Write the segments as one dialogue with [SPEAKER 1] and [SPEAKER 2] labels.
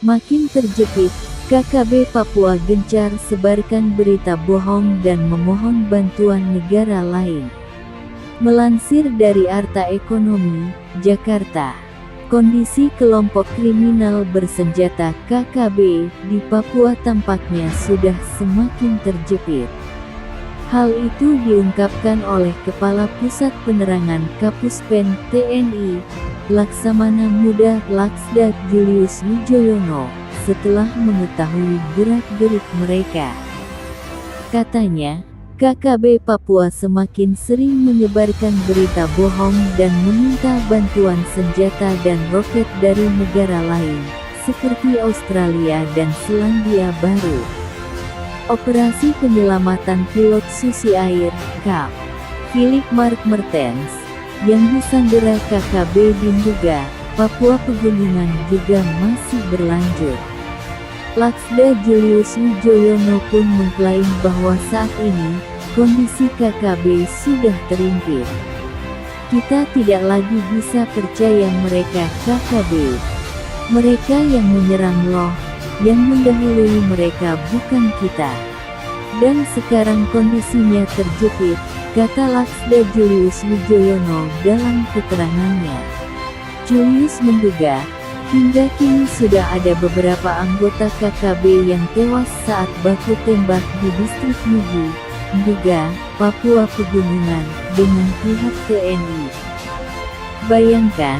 [SPEAKER 1] Makin terjepit, KKB Papua gencar sebarkan berita bohong dan memohon bantuan negara lain. Melansir dari Arta Ekonomi, Jakarta, kondisi kelompok kriminal bersenjata KKB di Papua tampaknya sudah semakin terjepit. Hal itu diungkapkan oleh Kepala Pusat Penerangan Kapuspen TNI, Laksamana Muda Laksda Julius Wijoyono, setelah mengetahui gerak-gerik mereka. Katanya, KKB Papua semakin sering menyebarkan berita bohong dan meminta bantuan senjata dan roket dari negara lain, seperti Australia dan Selandia Baru. Operasi Penyelamatan Pilot Susi Air, KAP, Philip Mark Mertens, yang disandera KKB di Nduga, Papua Pegunungan juga masih berlanjut. Laksda Julius Wijoyono pun mengklaim bahwa saat ini, kondisi KKB sudah terimpit. Kita tidak lagi bisa percaya mereka KKB. Mereka yang menyerang loh, yang mendahului mereka bukan kita. Dan sekarang kondisinya terjepit, kata Laksda Julius Wijoyono dalam keterangannya. Julius menduga, hingga kini sudah ada beberapa anggota KKB yang tewas saat baku tembak di distrik Nubu, Nduga, Papua Pegunungan, dengan pihak TNI. Bayangkan,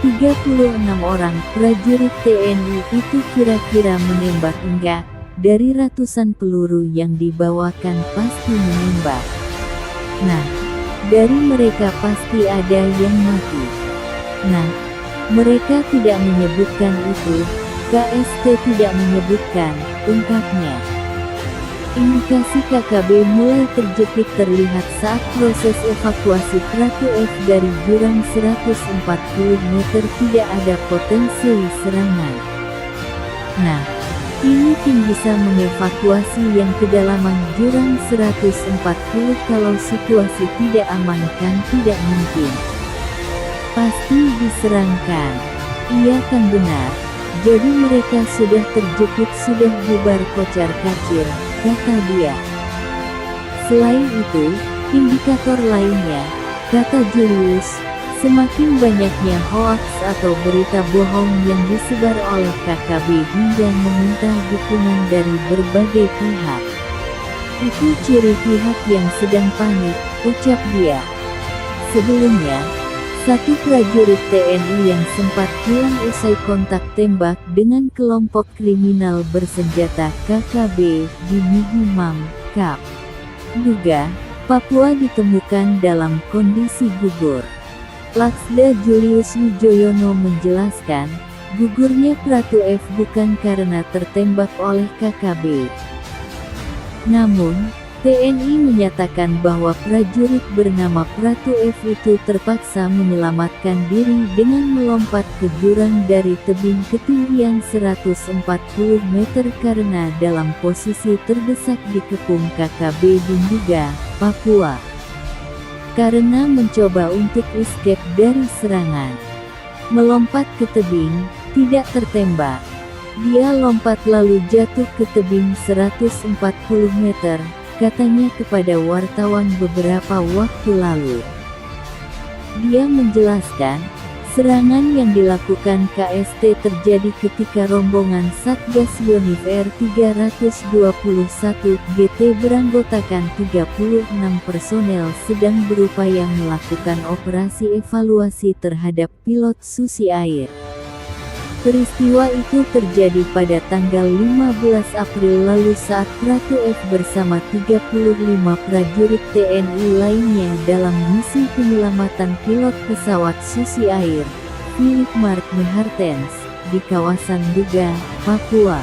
[SPEAKER 1] 36 orang prajurit TNI itu kira-kira menembak enggak, dari ratusan peluru yang dibawakan pasti menembak. Nah, dari mereka pasti ada yang mati. Nah, mereka tidak menyebutkan itu, KST tidak menyebutkan, ungkapnya. Indikasi KKB mulai terjepit terlihat saat proses evakuasi Pratu F dari jurang 140 meter tidak ada potensi serangan. Nah, ini tim bisa mengevakuasi yang kedalaman jurang 140 kalau situasi tidak aman kan tidak mungkin. Pasti diserangkan. Iya kan benar. Jadi mereka sudah terjepit sudah bubar kocar-kacir, kata dia. Selain itu, indikator lainnya, kata Julius, semakin banyaknya hoaks atau berita bohong yang disebar oleh KKB hingga meminta dukungan dari berbagai pihak. Itu ciri pihak yang sedang panik, ucap dia. Sebelumnya, satu prajurit TNI yang sempat hilang usai kontak tembak dengan kelompok kriminal bersenjata KKB di Nihimam, KAP, Nduga, Papua ditemukan dalam kondisi gugur. Laksda Julius Wijoyono menjelaskan, gugurnya Pratu F bukan karena tertembak oleh KKB. Namun, TNI menyatakan bahwa prajurit bernama Pratu F itu terpaksa menyelamatkan diri dengan melompat ke jurang dari tebing ketinggian 140 meter karena dalam posisi terdesak dikepung KKB di Nduga, Papua. Karena mencoba untuk escape dari serangan. Melompat ke tebing, tidak tertembak. Dia lompat lalu jatuh ke tebing 140 meter. Katanya kepada wartawan beberapa waktu lalu. Dia menjelaskan, serangan yang dilakukan KST terjadi ketika rombongan Satgas Yonif R321 GT beranggotakan 36 personel sedang berupaya melakukan operasi evaluasi terhadap pilot Susi Air. Peristiwa itu terjadi pada tanggal 15 April lalu saat Pratu F bersama 35 prajurit TNI lainnya dalam misi penyelamatan pilot pesawat Susi Air, Philip Mark Mertens, di kawasan Nduga, Papua.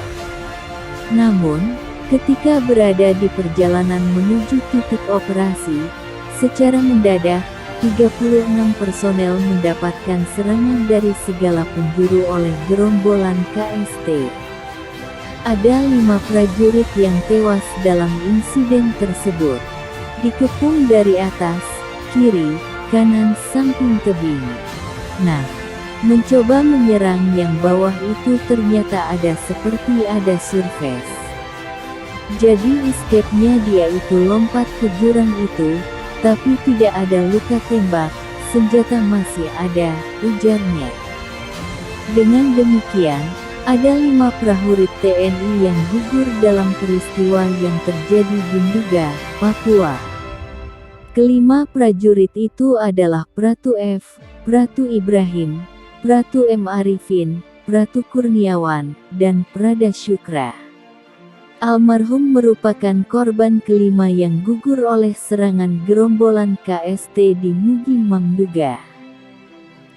[SPEAKER 1] Namun, ketika berada di perjalanan menuju titik operasi, secara mendadak, 36 personel mendapatkan serangan dari segala penjuru oleh gerombolan KST. Ada 5 prajurit yang tewas dalam insiden tersebut. Dikepung dari atas, kiri, kanan samping tebing. Nah, mencoba menyerang yang bawah itu ternyata ada surface. Jadi escape-nya dia itu lompat ke jurang itu, tapi tidak ada luka tembak, senjata masih ada, ujarnya. Dengan demikian, ada 5 prajurit TNI yang gugur dalam peristiwa yang terjadi di Nduga, Papua. Kelima prajurit itu adalah Pratu F, Pratu Ibrahim, Pratu M. Arifin, Pratu Kurniawan, dan Prada Syukra. Almarhum merupakan korban kelima yang gugur oleh serangan gerombolan KST di Mugi Mamduga.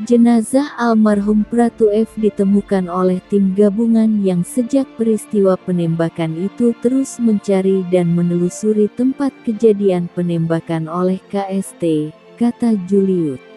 [SPEAKER 1] Jenazah almarhum Pratu F ditemukan oleh tim gabungan yang sejak peristiwa penembakan itu terus mencari dan menelusuri tempat kejadian penembakan oleh KST, kata Julius.